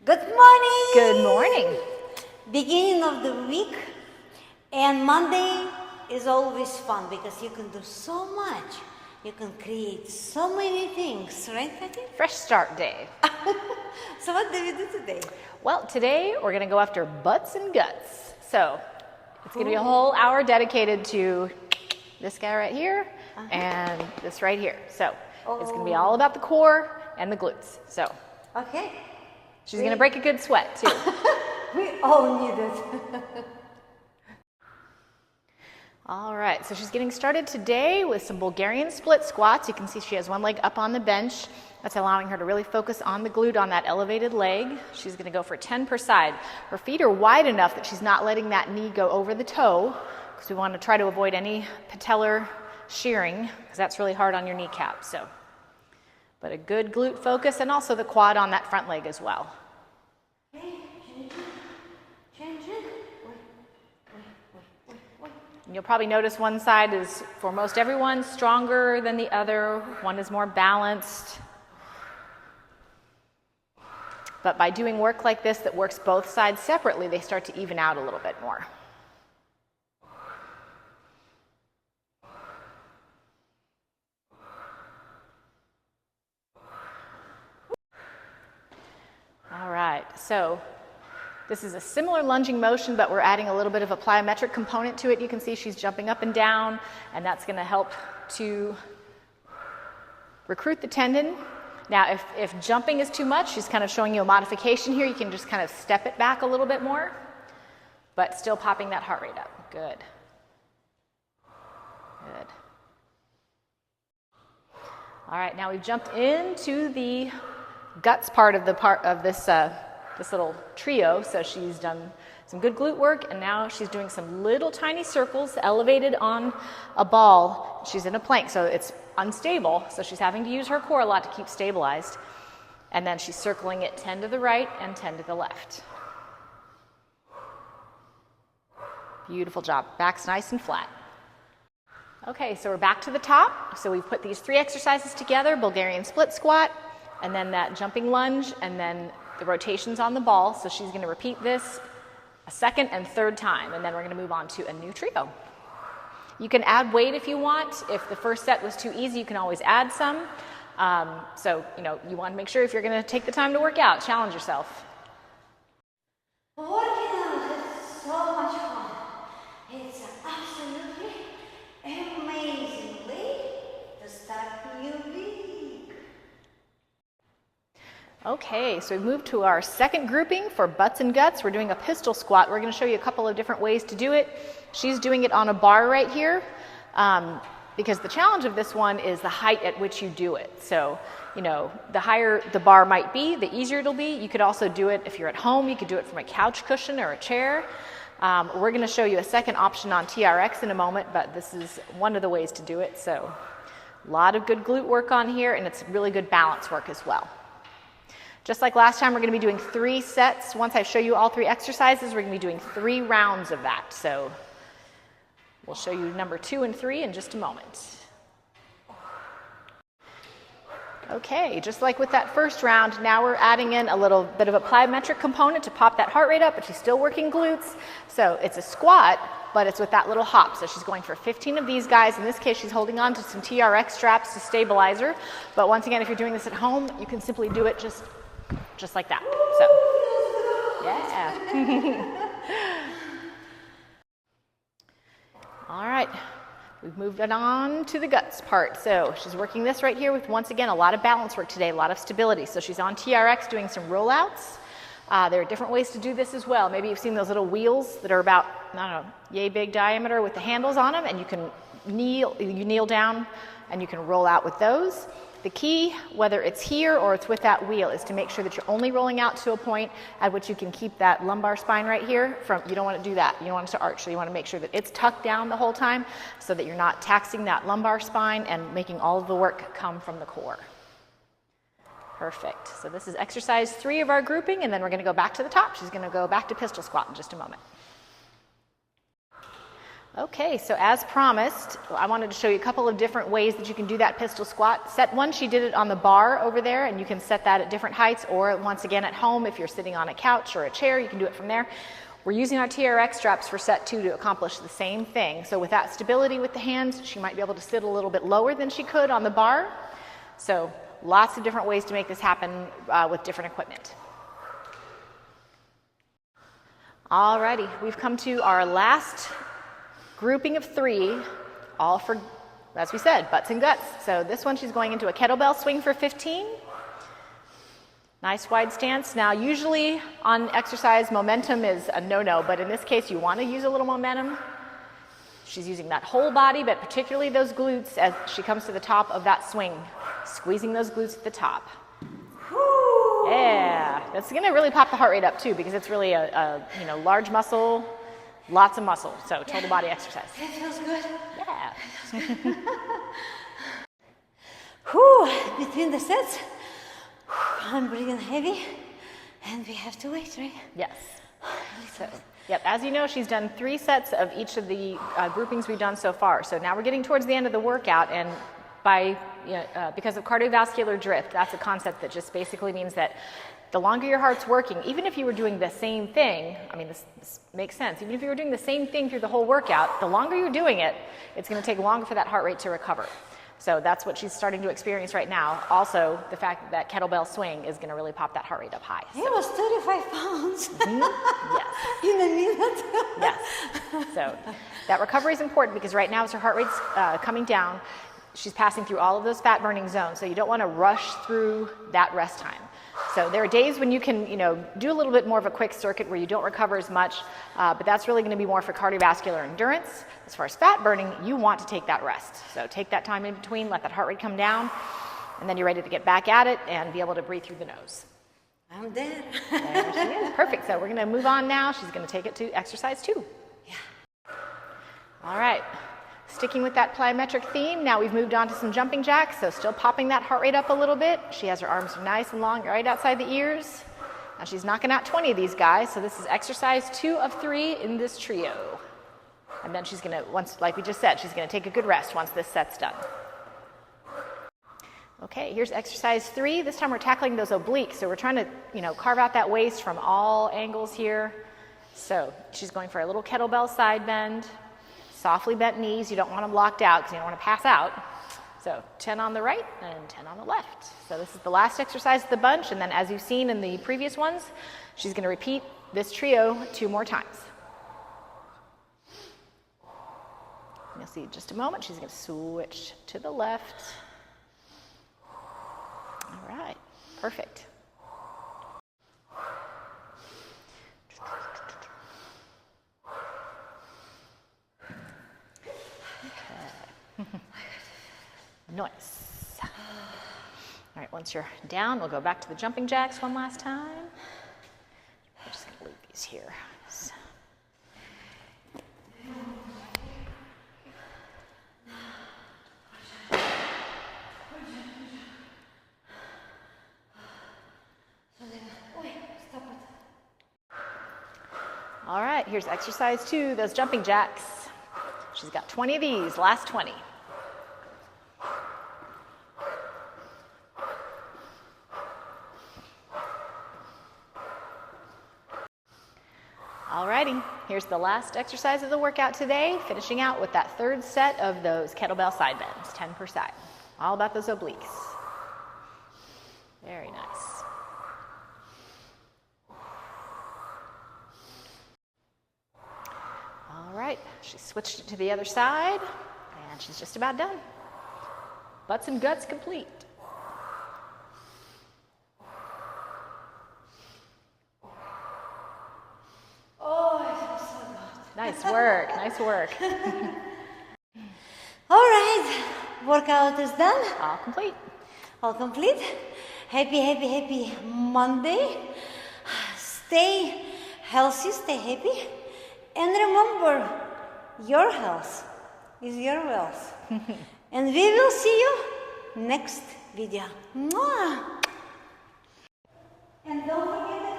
Good morning! Good morning. Beginning of the week, and Monday is always fun because you can do so much. You can create so many things, right, Patty? Fresh start day. So what do we do today? Well, today we're going to go after butts and guts. So it's going to be a whole hour dedicated to this guy right here and this right here. So it's going to be all about the core and the glutes. So Okay. she's going to break a good sweat too. We all need it. All right, so she's getting started today with some Bulgarian split squats. You can see she has one leg up on the bench. That's allowing her to really focus on the glute on that elevated leg. She's going to go for 10 per side. Her feet are wide enough that she's not letting that knee go over the toe because we want to try to avoid any patellar shearing because that's really hard on your kneecap. So, but a good glute focus and also the quad on that front leg as well. And you'll probably notice one side is, for most everyone, stronger than the other. One is more balanced. But by doing work like this that works both sides separately, they start to even out a little bit more. All right, so this is a similar lunging motion, but we're adding a little bit of a plyometric component to it. You can see she's jumping up and down, and that's going to help to recruit the tendon. Now, if jumping is too much, she's kind of showing you a modification here. You can just kind of step it back a little bit more, but still popping that heart rate up. Good. Good. All right, now we've jumped into the guts part of this little trio. So she's done some good glute work, and now she's doing some little tiny circles elevated on a ball. She's in a plank, so it's unstable, so she's having to use her core a lot to keep stabilized. And then she's circling it 10 to the right and 10 to the left. Beautiful job. Back's nice and flat. Okay, so we're back to the top. So we've put these 3 exercises together: Bulgarian split squat, and then that jumping lunge, and then the rotations on the ball. So she's going to repeat this a second and third time, and then we're going to move on to a new trio. You can add weight if you want. If the first set was too easy, you can always add some. So, you want to make sure if you're going to take the time to work out, challenge yourself. Working out is so much fun. It's absolutely amazing way to start your week. Okay, so we've moved to our second grouping for butts and guts. We're doing a pistol squat. We're going to show you a couple of different ways to do it. She's doing it on a bar right here because the challenge of this one is the height at which you do it. So, the higher the bar might be, the easier it'll be. You could also do it if you're at home. You could do it from a couch cushion or a chair. We're going to show you a second option on TRX in a moment, but this is one of the ways to do it. So, a lot of good glute work on here, and it's really good balance work as well. Just like last time, we're going to be doing 3 sets. Once I show you all 3 exercises, we're going to be doing 3 rounds of that. So we'll show you number 2 and 3 in just a moment. Okay, just like with that first round, now we're adding in a little bit of a plyometric component to pop that heart rate up, but she's still working glutes. So it's a squat, but it's with that little hop. So she's going for 15 of these guys. In this case, she's holding on to some TRX straps to stabilize her. But once again, if you're doing this at home, you can simply do it just like that. So, yeah. All right, we've moved it on to the guts part. So she's working this right here with, once again, a lot of balance work today, a lot of stability. So she's on TRX doing some rollouts. There are different ways to do this as well. Maybe you've seen those little wheels that are about, yay big diameter with the handles on them, and you can kneel down and you can roll out with those. The key, whether it's here or it's with that wheel, is to make sure that you're only rolling out to a point at which you can keep that lumbar spine right here you don't want to do that. You don't want it to arch. So you want to make sure that it's tucked down the whole time so that you're not taxing that lumbar spine and making all of the work come from the core. Perfect. So this is exercise 3 of our grouping, and then we're going to go back to the top. She's going to go back to pistol squat in just a moment. Okay, so as promised, I wanted to show you a couple of different ways that you can do that pistol squat. Set one, she did it on the bar over there, and you can set that at different heights, or once again at home, if you're sitting on a couch or a chair, you can do it from there. We're using our TRX straps for set two to accomplish the same thing. So with that stability with the hands, she might be able to sit a little bit lower than she could on the bar. So lots of different ways to make this happen with different equipment. Alrighty, we've come to our last grouping of three, all for, as we said, butts and guts. So this one, she's going into a kettlebell swing for 15. Nice wide stance. Now, usually on exercise, momentum is a no-no, but in this case, you want to use a little momentum. She's using that whole body, but particularly those glutes as she comes to the top of that swing, squeezing those glutes at the top. Yeah, that's going to really pop the heart rate up too, because it's really a large muscle, lots of muscle, so total body exercise. It feels good. Yeah. Whew, between the sets, I'm breathing heavy, and we have to wait, right? Yes. So, yep, as you know, she's done 3 sets of each of the groupings we've done so far. So now we're getting towards the end of the workout, and because of cardiovascular drift, that's a concept that just basically means that the longer your heart's working, even if you were doing the same thing, I mean, this makes sense, even if you were doing the same thing through the whole workout, the longer you're doing it, it's going to take longer for that heart rate to recover. So that's what she's starting to experience right now. Also, the fact that kettlebell swing is going to really pop that heart rate up high. It was 35 pounds. Yes. In a minute. Yes. So that recovery is important because right now as her heart rate's coming down, she's passing through all of those fat burning zones. So you don't want to rush through that rest time. So there are days when you can, do a little bit more of a quick circuit where you don't recover as much, but that's really going to be more for cardiovascular endurance. As far as fat burning, you want to take that rest. So take that time in between, let that heart rate come down, and then you're ready to get back at it and be able to breathe through the nose. I'm there. There she is. Perfect. So we're going to move on now. She's going to take it to exercise 2. Yeah. All right. Sticking with that plyometric theme, now we've moved on to some jumping jacks, so still popping that heart rate up a little bit. She has her arms nice and long right outside the ears. Now she's knocking out 20 of these guys, so this is exercise 2 of 3 in this trio. And then she's going to, like we just said, she's going to take a good rest once this set's done. Okay, here's exercise 3. This time we're tackling those obliques, so we're trying to, carve out that waist from all angles here. So she's going for a little kettlebell side bend. Softly bent knees, you don't want them locked out because you don't want to pass out. So 10 on the right and 10 on the left. So this is the last exercise of the bunch, and then as you've seen in the previous ones, she's going to repeat this trio 2 more times. You'll see in just a moment, she's going to switch to the left. All right, perfect. Nice. All right, once you're down, we'll go back to the jumping jacks one last time. I'm just going to leave these here. All right, here's exercise 2, those jumping jacks. She's got 20 of these, last 20. Alrighty, here's the last exercise of the workout today, finishing out with that 3rd set of those kettlebell side bends, 10 per side. All about those obliques. Very nice. All right, she switched it to the other side, and she's just about done. Butts and guts complete. Nice work, nice work. All right, workout is done. All complete. All complete. Happy Monday. Stay healthy, stay happy. And remember, your health is your wealth. And we will see you next video. Mwah! And don't forget